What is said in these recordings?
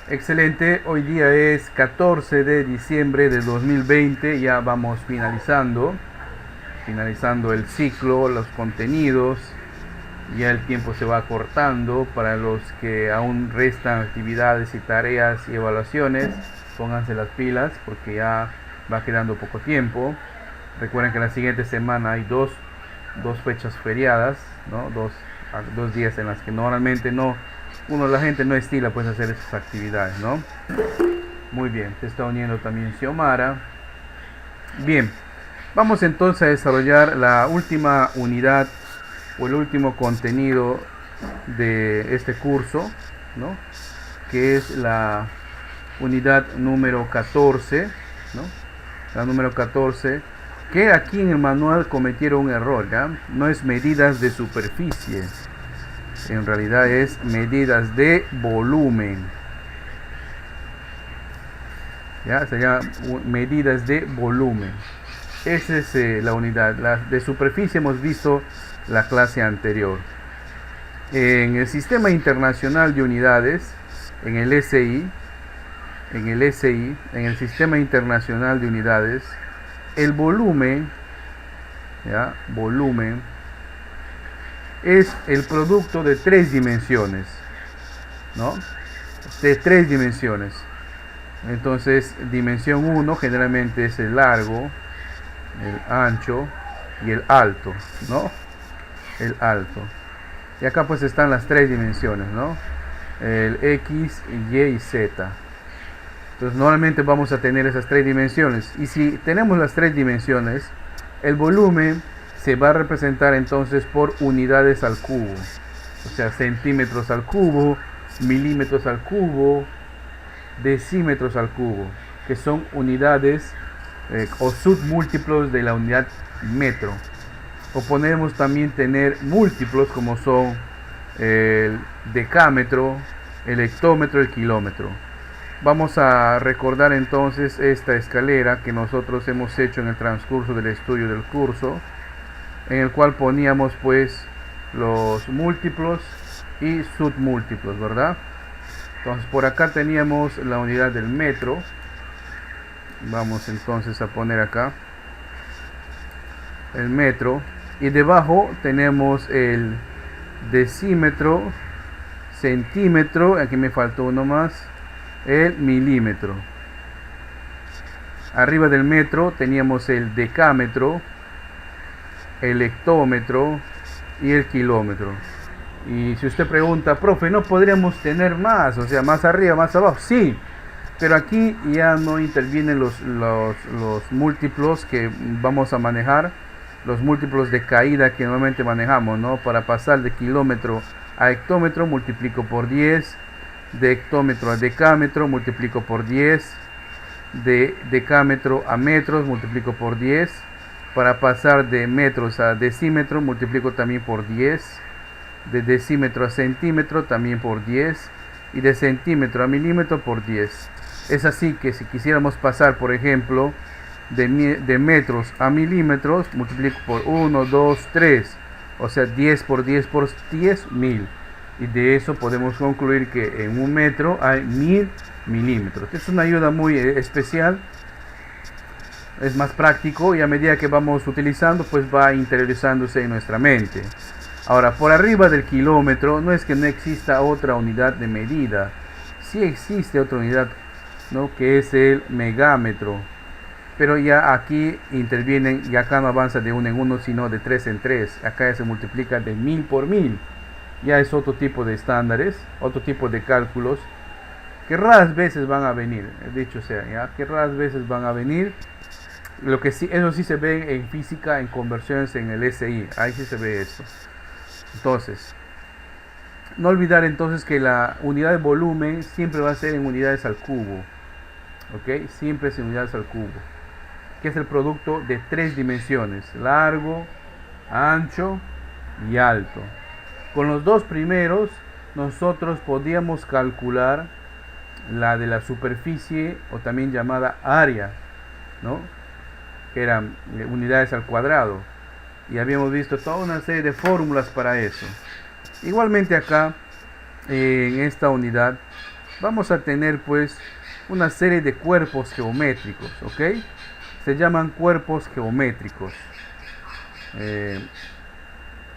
Excelente, hoy día es 14 de diciembre de 2020, ya vamos finalizando el ciclo, los contenidos, ya el tiempo se va cortando. Para los que aún restan actividades y tareas y evaluaciones, pónganse las pilas porque ya va quedando poco tiempo. Recuerden que la siguiente semana hay dos fechas feriadas, ¿no? Dos días en las que normalmente la gente no estila pues hacer esas actividades, ¿no? Muy bien, se está uniendo también Xiomara. Bien, vamos entonces a desarrollar la última unidad o el último contenido de este curso, ¿no? Que es la unidad número 14, ¿no? La número 14, que aquí en el manual cometieron un error, ¿ya? No es medidas de superficie, en realidad es medidas de volumen, ¿ya? Se llama medidas de volumen. Esa es la unidad. La de superficie hemos visto la clase anterior. En el Sistema Internacional de Unidades, en el SI, en el Sistema Internacional de Unidades, el volumen, ¿ya? Volumen es el producto de tres dimensiones, ¿no? De tres dimensiones. Entonces, dimensión 1 generalmente es el largo, el ancho y el alto, ¿no? El alto. Y acá pues están las tres dimensiones, ¿no? El X, Y y Z. Entonces normalmente vamos a tener esas tres dimensiones. Y si tenemos las tres dimensiones, el volumen se va a representar entonces por unidades al cubo. O sea, centímetros al cubo, milímetros al cubo, decímetros al cubo, que son unidades o submúltiplos de la unidad metro. O podemos también tener múltiplos como son el decámetro, el hectómetro, el kilómetro. Vamos a recordar entonces esta escalera que nosotros hemos hecho en el transcurso del estudio del curso, en el cual poníamos pues los múltiplos y submúltiplos, ¿verdad? Entonces por acá teníamos la unidad del metro. Vamos entonces a poner acá el metro, y debajo tenemos el decímetro, centímetro, aquí me faltó uno más, el milímetro. Arriba del metro teníamos el decámetro, el hectómetro y el kilómetro. Y si usted pregunta, profe, ¿no podríamos tener más? O sea, más arriba, más abajo. Sí, pero aquí ya no intervienen los múltiplos que vamos a manejar, los múltiplos de caída que normalmente manejamos, ¿no? Para pasar de kilómetro a hectómetro multiplico por 10, de hectómetro a decámetro multiplico por 10, de decámetro a metros multiplico por 10, para pasar de metros a decímetro multiplico también por 10, de decímetro a centímetro también por 10, y de centímetro a milímetro por 10. Es así que si quisiéramos pasar, por ejemplo, de metros a milímetros, multiplico por 1, 2, 3, o sea 10 por 10 por 10, 1000. Y de eso podemos concluir que en un metro hay 1000 milímetros. Es una ayuda muy especial, es más práctico, y a medida que vamos utilizando pues va interiorizándose en nuestra mente. Ahora, por arriba del kilómetro no es que no exista otra unidad de medida, sí existe otra unidad, ¿no? Que es el megámetro, pero ya aquí intervienen, y acá no avanza de 1 en 1 sino de 3 en 3, acá ya se multiplica de 1000 por 1000. Ya es otro tipo de estándares, otro tipo de cálculos que raras veces van a venir, dicho sea, ya que raras veces van a venir. Lo que sí, eso sí se ve en física, en conversiones en el SI, ahí sí se ve eso. Entonces, no olvidar entonces que la unidad de volumen siempre va a ser en unidades al cubo, ¿ok? Siempre es en unidades al cubo, que es el producto de tres dimensiones: largo, ancho y alto. Con los dos primeros nosotros podíamos calcular la de la superficie, o también llamada área, ¿no? Que eran unidades al cuadrado, y habíamos visto toda una serie de fórmulas para eso. Igualmente acá en esta unidad vamos a tener pues una serie de cuerpos geométricos, ¿ok? Se llaman cuerpos geométricos.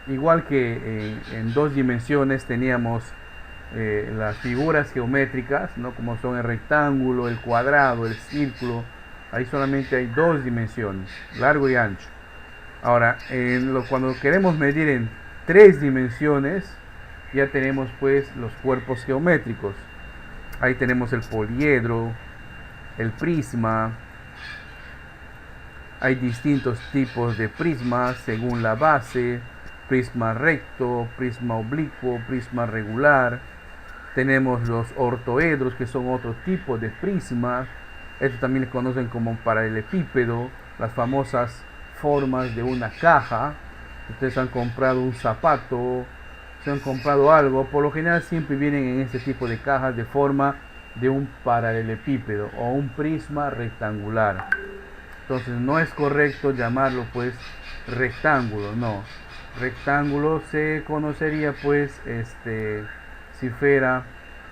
Igual que en dos dimensiones teníamos las figuras geométricas, ¿no? Como son el rectángulo, el cuadrado, el círculo. Ahí solamente hay dos dimensiones, largo y ancho. Ahora, cuando queremos medir en tres dimensiones, ya tenemos pues los cuerpos geométricos. Ahí tenemos el poliedro, el prisma. Hay distintos tipos de prismas según la base: prisma recto, prisma oblicuo, prisma regular. Tenemos los ortoedros, que son otro tipo de prisma. Estos también les conocen como paralelepípedo, las famosas formas de una caja. Ustedes han comprado un zapato, se han comprado algo, por lo general siempre vienen en este tipo de cajas de forma de un paralelepípedo o un prisma rectangular. Entonces no es correcto llamarlo pues rectángulo, no. Rectángulo se conocería pues si fuera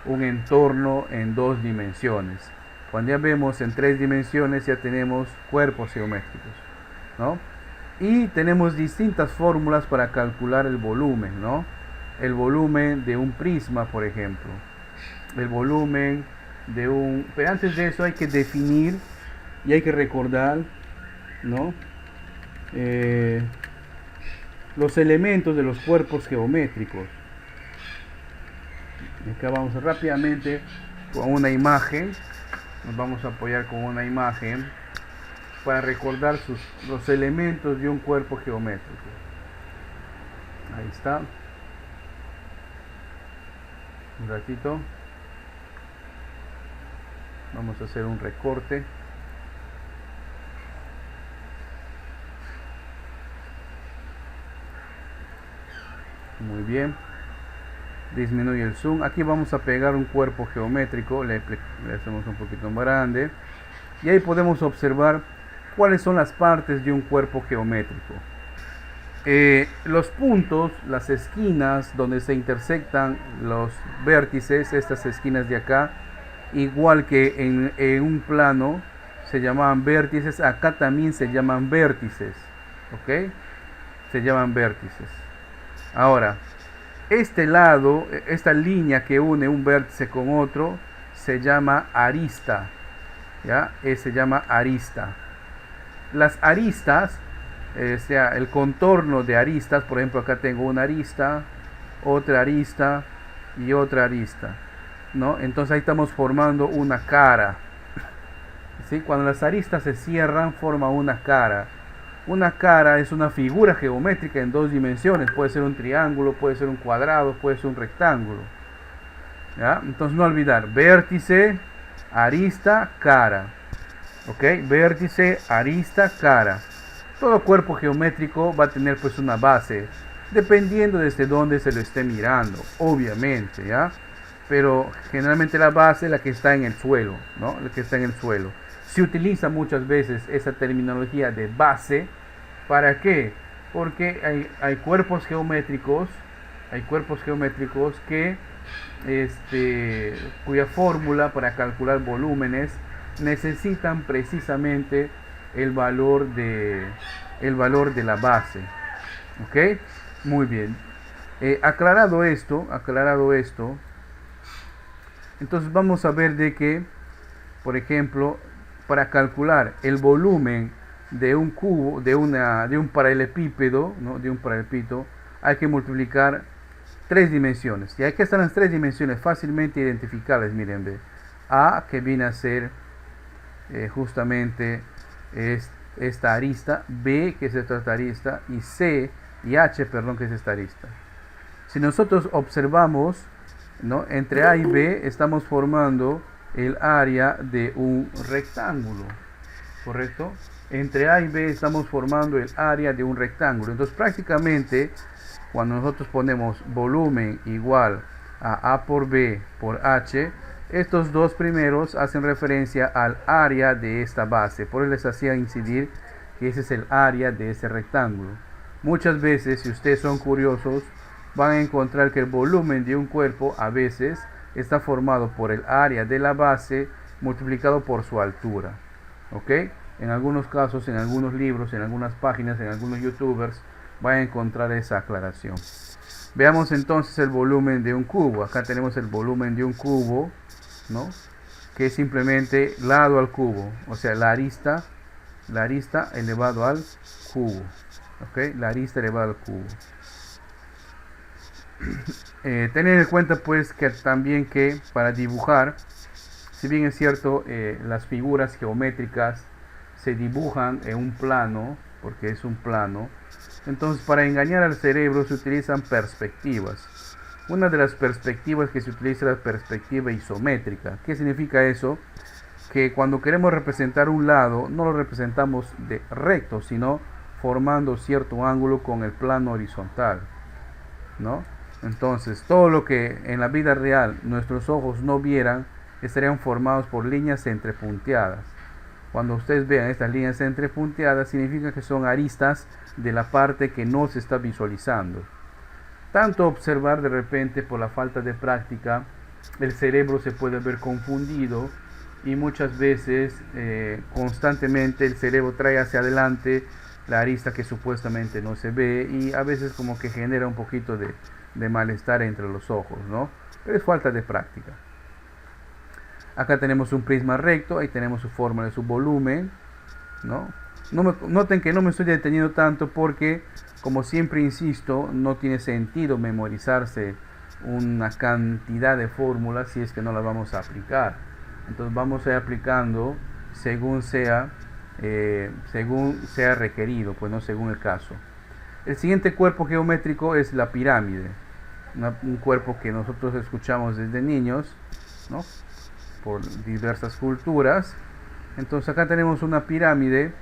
un entorno en dos dimensiones. Cuando ya vemos en tres dimensiones ya tenemos cuerpos geométricos, ¿no? Y tenemos distintas fórmulas para calcular el volumen, ¿no? El volumen de un prisma, por ejemplo. El volumen de un... Pero antes de eso hay que definir y hay que recordar, ¿no? Los elementos de los cuerpos geométricos. Acá vamos rápidamente con una imagen. Nos vamos a apoyar con una imagen para recordar los elementos de un cuerpo geométrico. Ahí está. Un ratito. Vamos a hacer un recorte. Muy bien. Disminuye el zoom. Aquí vamos a pegar un cuerpo geométrico. Le hacemos un poquito más grande. Y ahí podemos observar cuáles son las partes de un cuerpo geométrico. Los puntos, las esquinas donde se intersectan los vértices, estas esquinas de acá, igual que en un plano se llamaban vértices, acá también se llaman vértices, ¿ok? Se llaman vértices. Ahora, este lado, esta línea que une un vértice con otro, se llama arista, ¿ya? Se llama arista. Las aristas, sea el contorno de aristas, por ejemplo, acá tengo una arista, otra arista y otra arista, ¿no? Entonces ahí estamos formando una cara, ¿sí? Cuando las aristas se cierran, forma una cara. Una cara es una figura geométrica en dos dimensiones. Puede ser un triángulo, puede ser un cuadrado, puede ser un rectángulo, ¿ya? Entonces no olvidar, vértice, arista, cara. ¿Ok? Vértice, arista, cara. Todo cuerpo geométrico va a tener pues una base, dependiendo desde dónde se lo esté mirando, obviamente, ¿ya? Pero generalmente la base es la que está en el suelo, ¿no? La que está en el suelo. Se utiliza muchas veces esa terminología de base. ¿Para qué? Porque hay cuerpos geométricos, que cuya fórmula para calcular volúmenes necesitan precisamente el valor de la base. ¿Ok? Muy bien. Aclarado esto, entonces vamos a ver de que, por ejemplo, para calcular el volumen de un cubo, de un paralelepípedo, ¿no? De un paralelepípedo, hay que multiplicar tres dimensiones. Y aquí están las tres dimensiones fácilmente identificables. Miren, ve. A, que viene a ser justamente esta arista, B, que es esta arista, y C y H, perdón, que es esta arista. Si nosotros observamos, ¿no? Entre A y B estamos formando el área de un rectángulo, ¿correcto? Entre A y B estamos formando el área de un rectángulo. Entonces prácticamente cuando nosotros ponemos volumen igual a A por B por H, estos dos primeros hacen referencia al área de esta base. Por eso les hacía incidir que ese es el área de ese rectángulo. Muchas veces, si ustedes son curiosos, van a encontrar que el volumen de un cuerpo a veces está formado por el área de la base multiplicado por su altura. ¿Ok? En algunos casos, en algunos libros, en algunas páginas, en algunos youtubers, van a encontrar esa aclaración. Veamos entonces el volumen de un cubo. Acá tenemos el volumen de un cubo, ¿no? Que es simplemente lado al cubo, o sea, la arista elevado al cubo. ¿Ok? La arista elevada al cubo. Tener en cuenta pues que también que para dibujar, si bien es cierto, las figuras geométricas se dibujan en un plano, porque es un plano, entonces para engañar al cerebro se utilizan perspectivas. Una de las perspectivas que se utiliza es la perspectiva isométrica. ¿Qué significa eso? Que cuando queremos representar un lado, no lo representamos de recto, sino formando cierto ángulo con el plano horizontal, ¿no? Entonces, todo lo que en la vida real nuestros ojos no vieran, estarían formados por líneas entrepunteadas. Cuando ustedes vean estas líneas entrepunteadas, significa que son aristas de la parte que no se está visualizando. Tanto observar de repente por la falta de práctica, el cerebro se puede ver confundido y muchas veces constantemente el cerebro trae hacia adelante la arista que supuestamente no se ve y a veces como que genera un poquito de malestar entre los ojos, ¿no? Pero es falta de práctica. Acá tenemos un prisma recto, ahí tenemos su forma de su volumen, ¿no? Noten que no me estoy deteniendo tanto porque, como siempre insisto, no tiene sentido memorizarse una cantidad de fórmulas si es que no las vamos a aplicar. Entonces vamos a ir aplicando según sea requerido, pues no según el caso. El siguiente cuerpo geométrico es la pirámide, un cuerpo que nosotros escuchamos desde niños, ¿no? Por diversas culturas. Entonces acá tenemos una pirámide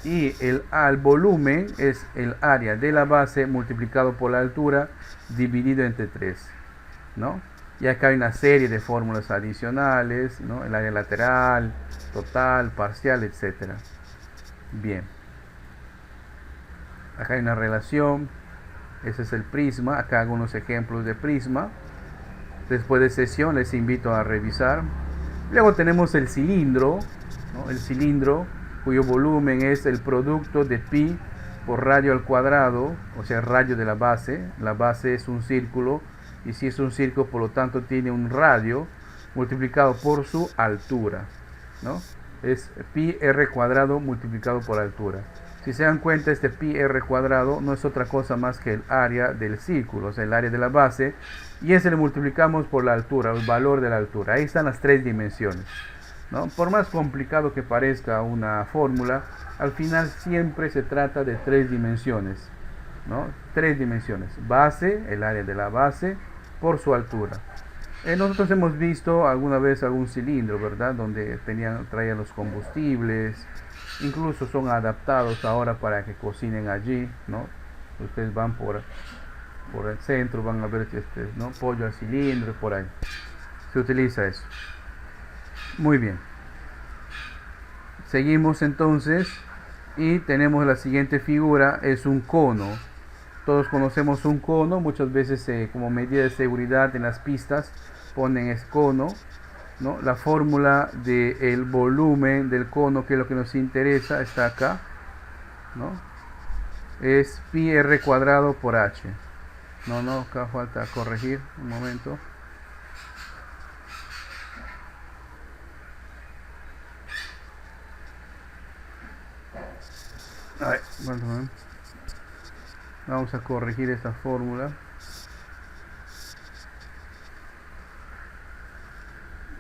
y el volumen es el área de la base multiplicado por la altura dividido entre 3, ¿no? Y acá hay una serie de fórmulas adicionales, ¿no? El área lateral, total, parcial, etcétera. Bien, acá hay una relación. Ese es el prisma. Acá hago unos ejemplos de prisma. Después de sesión les invito a revisar. Luego tenemos el cilindro, ¿no? El cilindro cuyo volumen es el producto de pi por radio al cuadrado, o sea, radio de la base. La base es un círculo y si es un círculo, por lo tanto tiene un radio multiplicado por su altura, ¿no? Es pi r cuadrado multiplicado por altura. Si se dan cuenta, este pi r cuadrado no es otra cosa más que el área del círculo, o sea, el área de la base, y ese le multiplicamos por la altura, el valor de la altura. Ahí están las 3 dimensiones, ¿no? Por más complicado que parezca una fórmula, al final siempre se trata de 3 dimensiones, ¿no? 3 dimensiones: base, el área de la base, por su altura. Nosotros hemos visto alguna vez algún cilindro, ¿verdad? Donde traían los combustibles. Incluso son adaptados ahora para que cocinen allí, ¿no? Ustedes van por el centro, van a ver ¿no? Pollo al cilindro, por ahí. Se utiliza eso. Muy bien. Seguimos entonces y tenemos la siguiente figura, es un cono. Todos conocemos un cono, muchas veces como medida de seguridad en las pistas ponen es cono, ¿no? La fórmula del volumen del cono, que es lo que nos interesa, está acá, ¿no? Es pi r cuadrado por h. Acá falta corregir un momento. Vamos a corregir esta fórmula.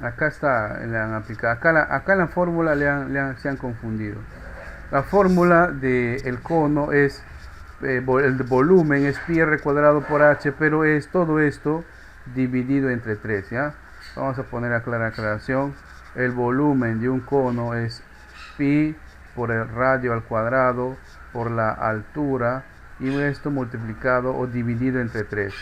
Acá está, le han aplicado. Acá en la fórmula se han confundido. La fórmula del cono es el volumen es pi r cuadrado por h, pero es todo esto dividido entre 3, ¿ya? Vamos a poner aclaración. El volumen de un cono es pi por el radio al cuadrado por la altura y esto multiplicado o dividido entre 3.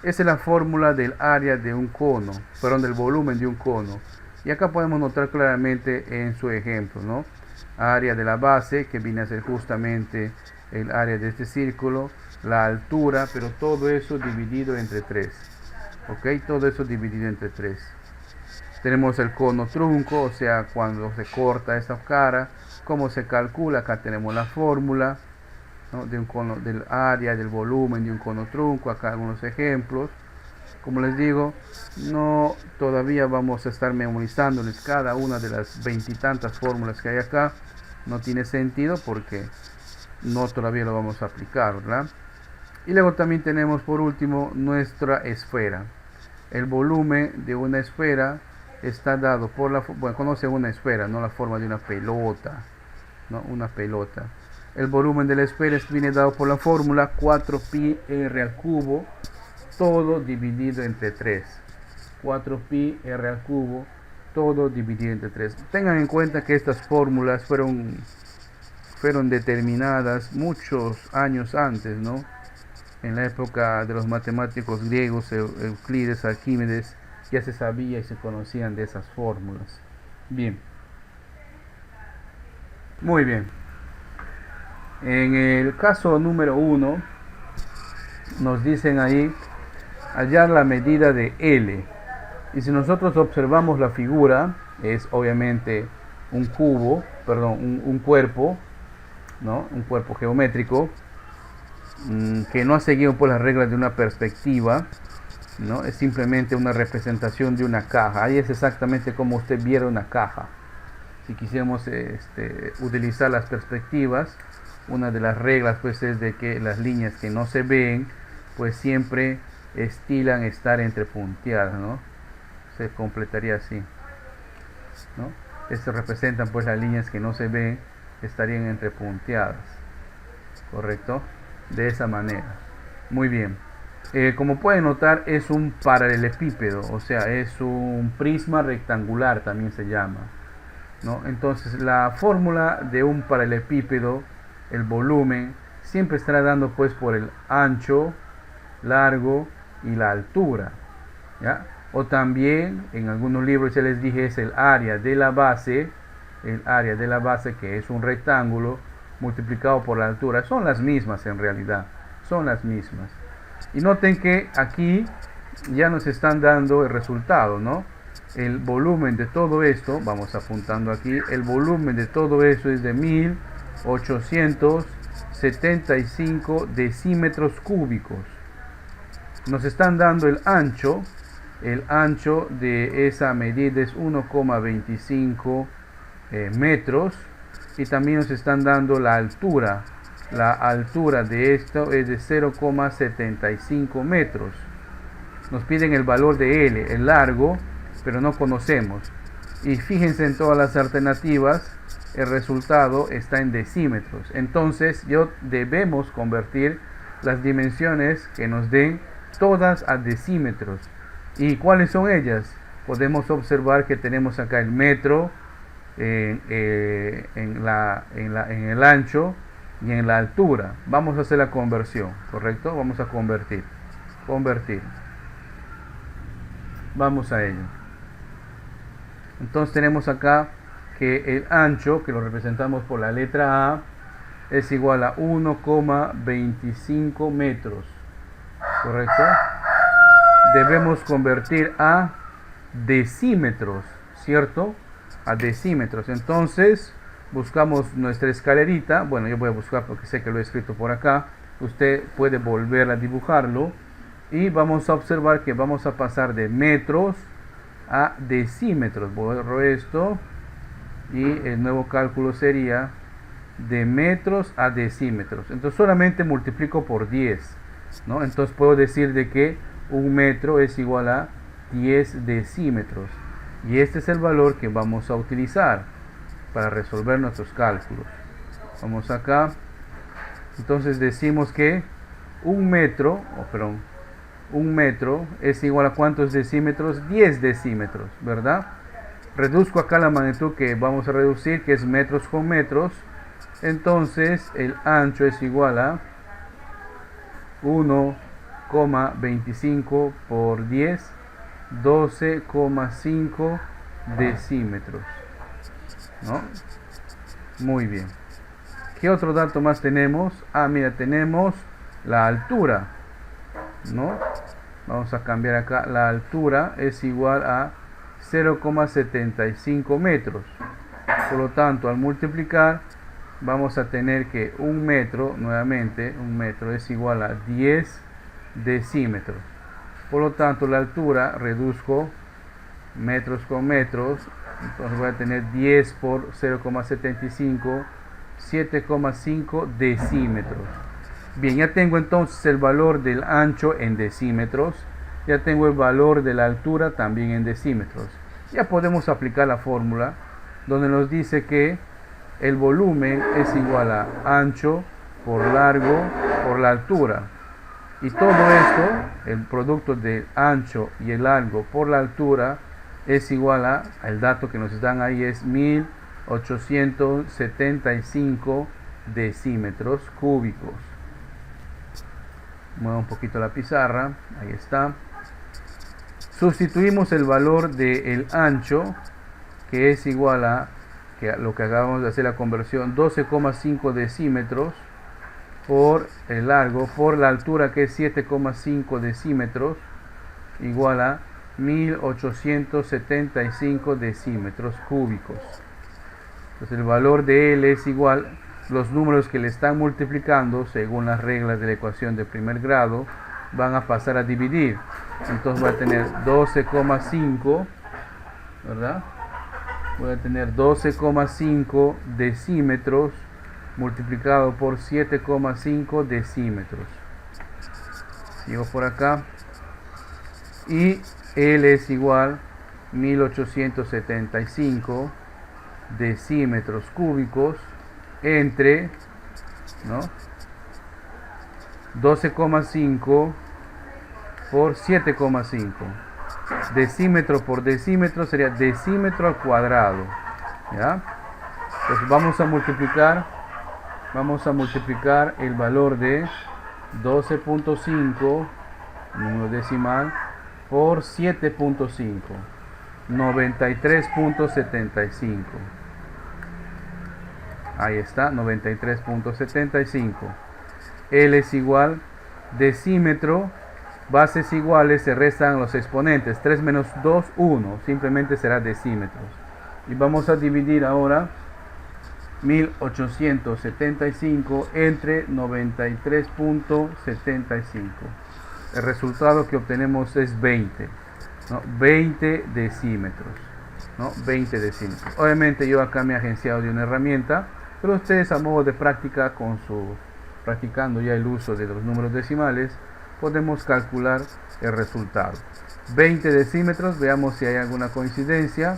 Esa es la fórmula del área de un cono, del volumen de un cono. Y acá podemos notar claramente en su ejemplo, ¿no? Área de la base, que viene a ser justamente el área de este círculo, la altura, pero todo eso dividido entre 3. ¿Ok? Todo eso dividido entre 3. Tenemos el cono trunco, o sea, cuando se corta esa cara, cómo se calcula. Acá tenemos la fórmula, ¿no?, de un cono, del área, del volumen de un cono trunco. Acá algunos ejemplos. Como les digo, no todavía vamos a estar memorizándoles cada una de las veintitantas fórmulas que hay acá. No tiene sentido porque no todavía lo vamos a aplicar, ¿verdad? Y luego también tenemos por último nuestra esfera. El volumen de una esfera está dado por la, bueno, conoce una esfera, no la forma de una pelota, ¿no? Una pelota. El volumen de la esfera viene dado por la fórmula 4pi r al cubo, todo dividido entre 3. 4pi r al cubo, todo dividido entre 3. Tengan en cuenta que estas fórmulas fueron determinadas muchos años antes, ¿no? En la época de los matemáticos griegos, Euclides, Arquímedes, ya se sabía y se conocían de esas fórmulas. Bien. Muy bien. En el caso número 1, nos dicen ahí hallar la medida de L. Y si nosotros observamos la figura, es obviamente un cubo, perdón, un cuerpo, ¿no? Un cuerpo geométrico que no ha seguido por las reglas de una perspectiva, ¿no? Es simplemente una representación de una caja. Ahí es exactamente como usted viera una caja. Si quisiéramos utilizar las perspectivas, una de las reglas pues es de que las líneas que no se ven pues siempre estilan estar entrepunteadas, ¿no? Se completaría así, ¿no? Esto representan pues las líneas que no se ven, estarían entrepunteadas, ¿correcto? De esa manera. Muy bien. Como pueden notar, es un paralelepípedo, o sea, es un prisma rectangular, también se llama, ¿no? Entonces, la fórmula de un paralelepípedo, el volumen, siempre estará dando pues por el ancho, largo y la altura, ¿ya? O también, en algunos libros ya les dije, es el área de la base, que es un rectángulo, multiplicado por la altura. Son las mismas en realidad, son las mismas. Y noten que aquí ya nos están dando el resultado, ¿no? El volumen de todo esto, vamos apuntando aquí, el volumen de todo eso es de 1875 decímetros cúbicos. Nos están dando el ancho de esa medida es 1,25 metros. Y también nos están dando la altura de esto es de 0,75 metros. Nos piden el valor de L, el largo, pero no conocemos. Y fíjense en todas las alternativas, el resultado está en decímetros. Entonces debemos convertir las dimensiones que nos den todas a decímetros. ¿Y cuáles son ellas? Podemos observar que tenemos acá el metro en el ancho y en la altura. Vamos a hacer la conversión, ¿correcto? Vamos a convertir. Vamos a ello. Entonces tenemos acá que el ancho, que lo representamos por la letra A, es igual a 1,25 metros, ¿correcto? Debemos convertir a decímetros, ¿cierto? A decímetros. Entonces buscamos nuestra escalerita. Bueno, yo voy a buscar porque sé que lo he escrito por acá. Usted puede volver a dibujarlo y vamos a observar que vamos a pasar de metros a decímetros. Borro esto y el nuevo cálculo sería de metros a decímetros. Entonces solamente multiplico por 10, ¿no? Entonces puedo decir de que un metro es igual a 10 decímetros. Y este es el valor que vamos a utilizar para resolver nuestros cálculos. Vamos acá. Entonces decimos que un metro es igual a ¿cuántos decímetros? 10 decímetros, ¿verdad? Reduzco acá la magnitud que vamos a reducir, que es metros con metros. Entonces el ancho es igual a 1,25 por 10, 12,5 decímetros, ¿no? Muy bien. ¿Qué otro dato más tenemos? Mira, tenemos la altura, ¿no? Vamos a cambiar acá. La altura es igual a 0,75 metros. Por lo tanto, al multiplicar, vamos a tener que un metro, nuevamente, un metro es igual a 10 decímetros. Por lo tanto, la altura reduzco metros con metros. Entonces voy a tener 10 por 0,75, 7,5 decímetros. Bien, ya tengo entonces el valor del ancho en decímetros. Ya tengo el valor de la altura también en decímetros. Ya podemos aplicar la fórmula donde nos dice que el volumen es igual a ancho por largo por la altura. Y todo esto, el producto del ancho y el largo por la altura, es igual a, el dato que nos dan ahí es 1875 decímetros cúbicos. Muevo un poquito la pizarra, ahí está. Sustituimos el valor del ancho, que es igual a, que lo que acabamos de hacer la conversión, 12,5 decímetros, por el largo, por la altura, que es 7,5 decímetros, igual a 1875 decímetros cúbicos. Entonces el valor de L es igual, los números que le están multiplicando, según las reglas de la ecuación de primer grado, van a pasar a dividir. Entonces voy a tener 12,5, ¿verdad? Voy a tener 12,5 decímetros multiplicado por 7,5 decímetros. Sigo por acá. Y L es igual 1875 decímetros cúbicos entre, ¿no?, 12,5 por 7,5. Decímetro por decímetro sería decímetro al cuadrado, ¿ya? Entonces vamos a multiplicar el valor de 12,5, número decimal, por 7,5, 93,75. Ahí está, 93,75. L es igual, decímetro, bases iguales, se restan los exponentes, 3 menos 2, 1, simplemente será decímetros. Y vamos a dividir ahora 1875 entre 93,75. El resultado que obtenemos es 20, ¿no? 20 decímetros, ¿no? 20 decímetros. Obviamente yo acá me he agenciado de una herramienta, pero ustedes a modo de práctica, practicando ya el uso de los números decimales, podemos calcular el resultado. 20 decímetros, veamos si hay alguna coincidencia.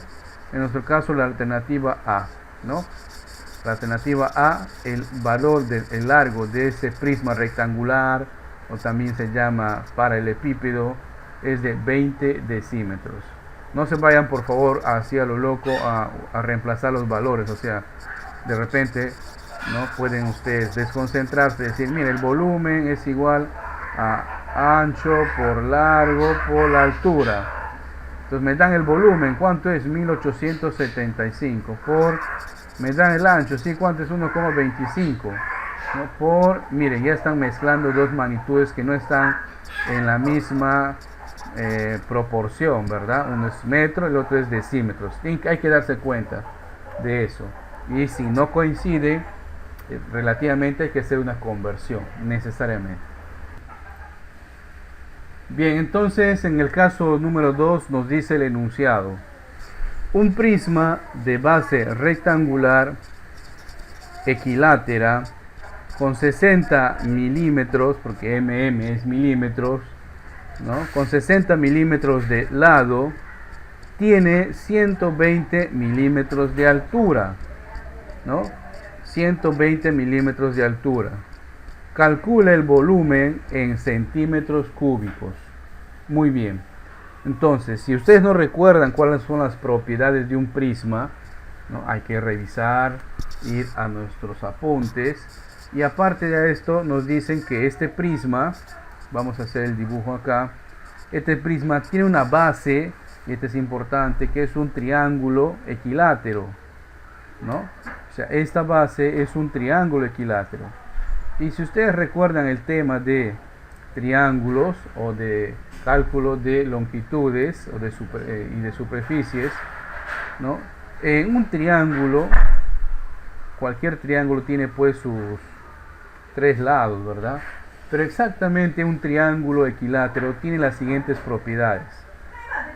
En nuestro caso la alternativa A, ¿no? La alternativa A, el valor del largo de ese prisma rectangular, o también se llama paralelepípedo, es de 20 decímetros. No se vayan por favor hacia lo loco a reemplazar los valores, o sea, de repente no pueden ustedes desconcentrarse y decir, mire, el volumen es igual a ancho por largo por la altura. Entonces me dan el volumen, ¿cuánto es? 1875 por, me dan el ancho, ¿sí? ¿Cuánto es? 1,25, ¿no? Por, miren, ya están mezclando dos magnitudes que no están en la misma proporción, ¿verdad? Uno es metro, el otro es decímetros. Hay que darse cuenta de eso. Y si no coincide, relativamente hay que hacer una conversión, necesariamente. Bien, entonces en el caso número 2 nos dice el enunciado: un prisma de base rectangular equilátera con 60 milímetros, porque es milímetros, ¿no?, con 60 milímetros de lado, tiene 120 milímetros de altura, ¿no? 120 milímetros de altura. Calcula el volumen en centímetros cúbicos. Muy bien. Entonces, si ustedes no recuerdan cuáles son las propiedades de un prisma, ¿no?, hay que revisar, ir a nuestros apuntes. Y aparte de esto, nos dicen que este prisma, vamos a hacer el dibujo acá, este prisma tiene una base, y este es importante, que es un triángulo equilátero, ¿no? O sea, esta base es un triángulo equilátero. Y si ustedes recuerdan el tema de triángulos o de cálculo de longitudes o y de superficies, ¿no? En un triángulo, cualquier triángulo tiene pues sus tres lados, ¿verdad? Pero exactamente un triángulo equilátero tiene las siguientes propiedades.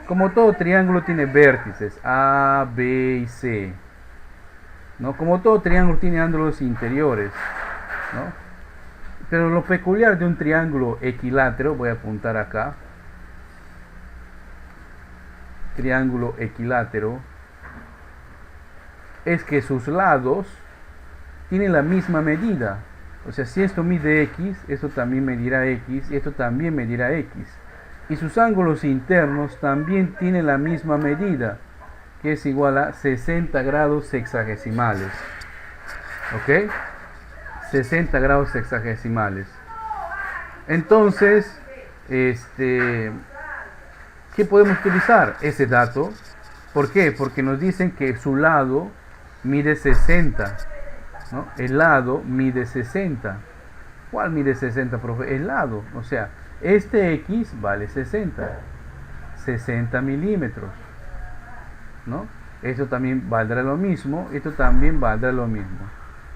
Como todo triángulo tiene vértices A, B y C, ¿no? Como todo triángulo tiene ángulos interiores, ¿no? Pero lo peculiar de un triángulo equilátero, voy a apuntar acá, triángulo equilátero, es que sus lados tienen la misma medida. O sea, si esto mide X, esto también medirá X, y esto también medirá X. Y sus ángulos internos también tienen la misma medida, que es igual a 60 grados sexagesimales. ¿Ok? 60 grados sexagesimales. Entonces, ¿qué podemos utilizar? Ese dato. ¿Por qué? Porque nos dicen que su lado mide 60, ¿no? El lado mide 60. ¿Cuál mide 60, profe? El lado. O sea, este X vale 60. 60 milímetros, ¿no? Esto también valdrá lo mismo. Esto también valdrá lo mismo.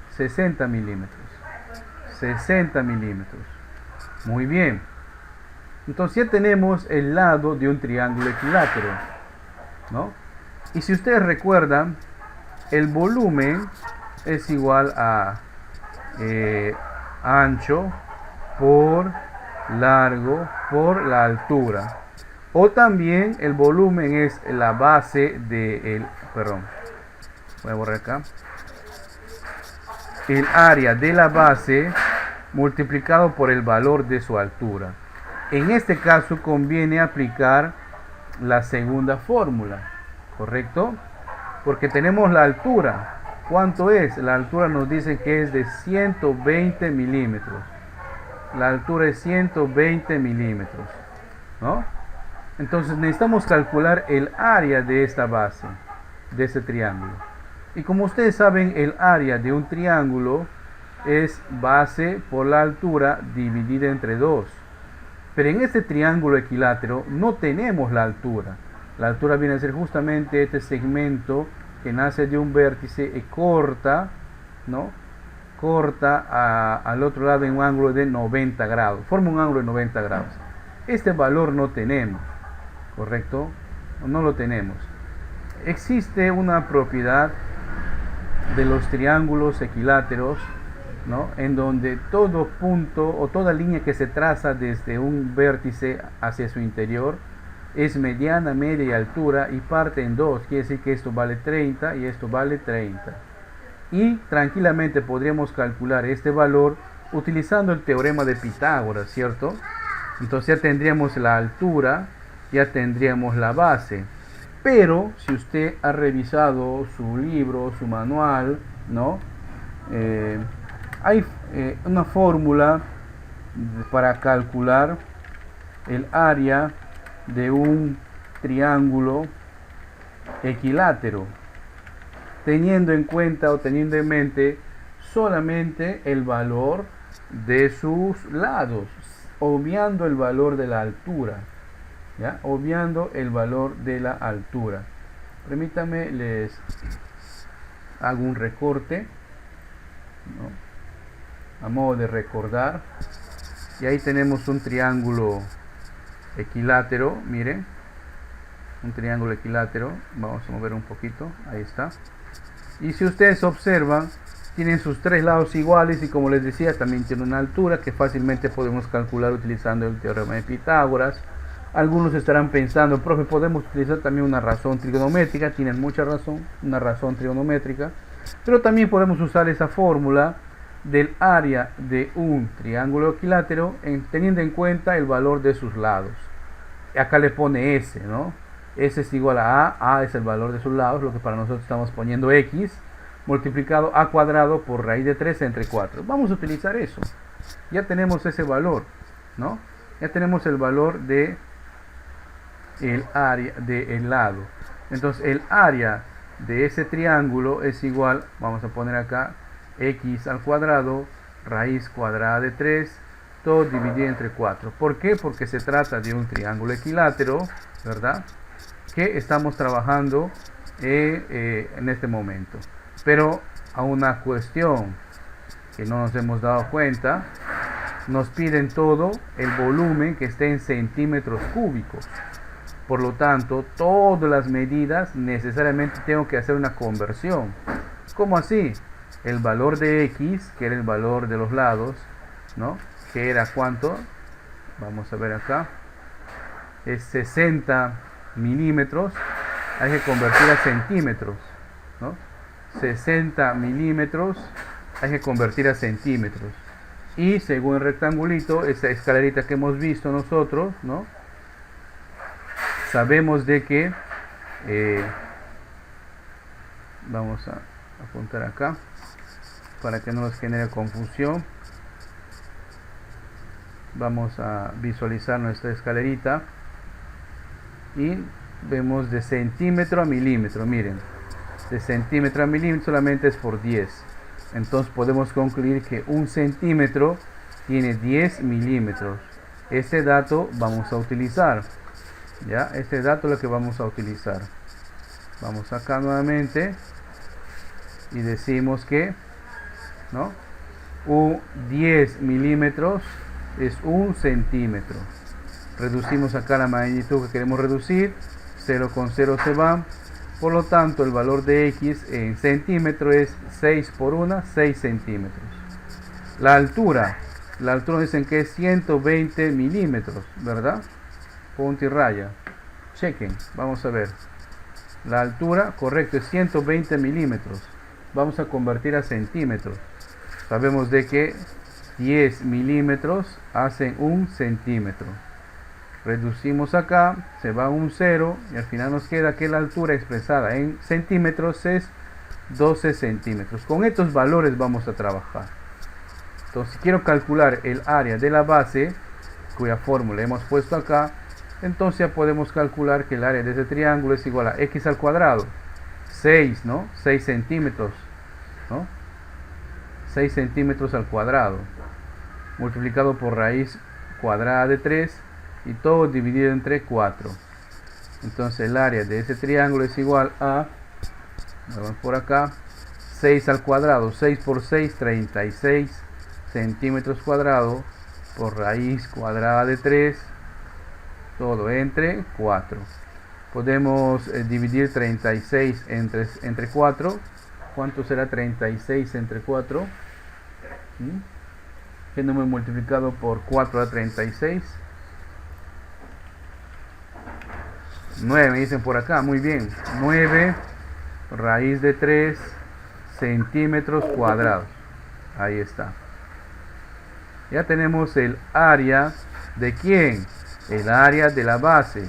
60 milímetros. 60 milímetros. Muy bien. Entonces ya tenemos el lado de un triángulo equilátero, ¿no? Y si ustedes recuerdan, el volumen es igual a ancho por largo por la altura. O también el volumen es la base de voy a borrar acá. El área de la base multiplicado por el valor de su altura. En este caso conviene aplicar la segunda fórmula, ¿correcto? Porque tenemos la altura. ¿Cuánto es? La altura nos dice que es de 120 milímetros. La altura es 120 milímetros, ¿no? Entonces necesitamos calcular el área de esta base, de este triángulo. Y como ustedes saben, el área de un triángulo es base por la altura dividida entre 2. Pero en este triángulo equilátero no tenemos la altura. La altura viene a ser justamente este segmento que nace de un vértice y corta, ¿no? Corta al otro lado en un ángulo de 90 grados. Forma un ángulo de 90 grados. Este valor no tenemos, ¿correcto? No lo tenemos. Existe una propiedad de los triángulos equiláteros, ¿no? En donde todo punto o toda línea que se traza desde un vértice hacia su interior es mediana, media y altura y parte en dos. Quiere decir que esto vale 30 y esto vale 30. Y tranquilamente podríamos calcular este valor utilizando el teorema de Pitágoras, ¿cierto? Entonces ya tendríamos la altura, ya tendríamos la base. Pero si usted ha revisado su libro, su manual, ¿no? Hay una fórmula para calcular el área de un triángulo equilátero, teniendo en cuenta o teniendo en mente solamente el valor de sus lados, obviando el valor de la altura, ¿ya? Obviando el valor de la altura. Permítanme, les hago un recorte, ¿no? A modo de recordar. Y ahí tenemos un triángulo equilátero, miren, un triángulo equilátero. Vamos a mover un poquito, ahí está. Y si ustedes observan, tienen sus tres lados iguales y como les decía, también tiene una altura que fácilmente podemos calcular utilizando el teorema de Pitágoras. Algunos estarán pensando, profe, podemos utilizar también una razón trigonométrica. Tienen mucha razón, una razón trigonométrica, pero también podemos usar esa fórmula del área de un triángulo equilátero teniendo en cuenta el valor de sus lados. Acá le pone S, ¿no? S es igual a A es el valor de sus lados, lo que para nosotros estamos poniendo X, multiplicado A cuadrado por raíz de 3 entre 4. Vamos a utilizar eso. Ya tenemos ese valor, ¿no? Ya tenemos el valor de el área del lado. Entonces el área de ese triángulo es igual, vamos a poner acá, X al cuadrado, raíz cuadrada de 3 todo dividido entre 4. ¿Por qué? Porque se trata de un triángulo equilátero, ¿verdad? Que estamos trabajando en este momento. Pero a una cuestión que no nos hemos dado cuenta, nos piden todo el volumen que esté en centímetros cúbicos. Por lo tanto, todas las medidas necesariamente tengo que hacer una conversión. ¿Cómo así? El valor de x, que era el valor de los lados, ¿no? Que era ¿cuánto? Vamos a ver acá. Es 60 milímetros. Hay que convertir a centímetros, ¿no? 60 milímetros hay que convertir a centímetros. Y según el rectangulito, esta escalerita que hemos visto nosotros, ¿no? Sabemos de que vamos a apuntar acá para que no nos genere confusión. Vamos a visualizar nuestra escalerita y vemos de centímetro a milímetro. Miren, de centímetro a milímetro solamente es por 10. Entonces podemos concluir que un centímetro tiene 10 milímetros. Este dato vamos a utilizar. Ya, este dato es lo que vamos a utilizar. Vamos acá nuevamente y decimos que, ¿no? Un 10 milímetros es un centímetro. Reducimos acá la magnitud que queremos reducir. 0 con 0 se va. Por lo tanto, el valor de x en centímetro es 6 por 1, 6 centímetros. La altura dicen que es 120 milímetros, ¿verdad? Punto y raya. Chequen, vamos a ver. La altura, correcto, es 120 milímetros. Vamos a convertir a centímetros. Sabemos de que 10 milímetros hacen un centímetro. Reducimos acá, se va un 0 y al final nos queda que la altura expresada en centímetros es 12 centímetros. Con estos valores vamos a trabajar. Entonces, si quiero calcular el área de la base, cuya fórmula hemos puesto acá, entonces ya podemos calcular que el área de ese triángulo es igual a x al cuadrado, 6, ¿no? 6 centímetros, ¿no? 6 centímetros al cuadrado, multiplicado por raíz cuadrada de 3 y todo dividido entre 4. Entonces el área de ese triángulo es igual a, vamos por acá, 6 al cuadrado, 6 por 6, 36 centímetros cuadrados por raíz cuadrada de 3, todo entre 4. Podemos dividir 36 entre 4. ¿Cuánto será 36 entre 4? ¿Qué número multiplicado por 4 da 36? 9 me dicen por acá, muy bien. 9 raíz de 3 centímetros cuadrados. Ahí está. Ya tenemos el área de ¿quién? El área de la base.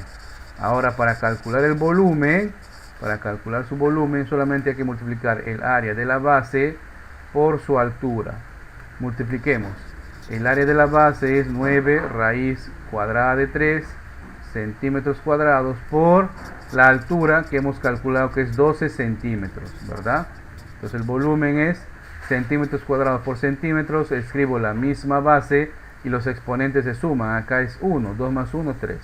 Ahora, para calcular el volumen, para calcular su volumen, solamente hay que multiplicar el área de la base por su altura. Multipliquemos. El área de la base es 9 raíz cuadrada de 3 centímetros cuadrados por la altura que hemos calculado que es 12 centímetros, ¿verdad? Entonces el volumen es centímetros cuadrados por centímetros. Escribo la misma base y los exponentes se suman. Acá es 1, 2 más 1, 3.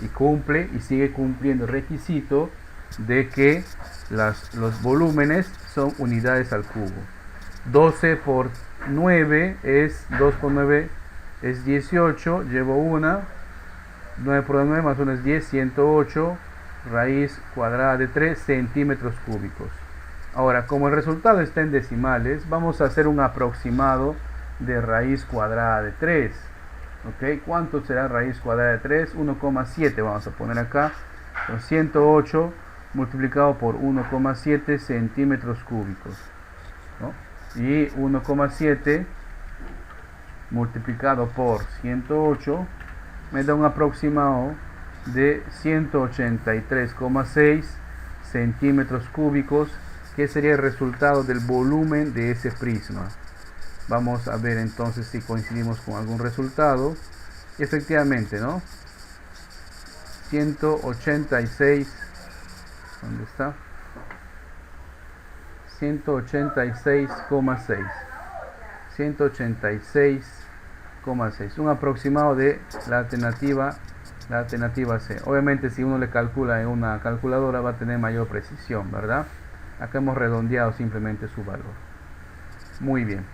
Y cumple y sigue cumpliendo el requisito de que los volúmenes son unidades al cubo. 12 por 9 es 2 por 9 es 18. Llevo una. 9 por 9 más 1 es 10, 108 raíz cuadrada de 3 centímetros cúbicos. Ahora, como el resultado está en decimales, vamos a hacer un aproximado de raíz cuadrada de 3. ¿Ok? ¿Cuánto será raíz cuadrada de 3? 1,7 vamos a poner acá. Con 108 multiplicado por 1,7 centímetros cúbicos, ¿no? Y 1,7 multiplicado por 108 me da un aproximado de 183,6 centímetros cúbicos, que sería el resultado del volumen de ese prisma. Vamos a ver entonces si coincidimos con algún resultado. Y efectivamente, ¿no? 186, ¿dónde está? 186,6. 6,6. Un aproximado de la alternativa C. Obviamente si uno le calcula en una calculadora va a tener mayor precisión, ¿verdad? Acá hemos redondeado simplemente su valor. Muy bien.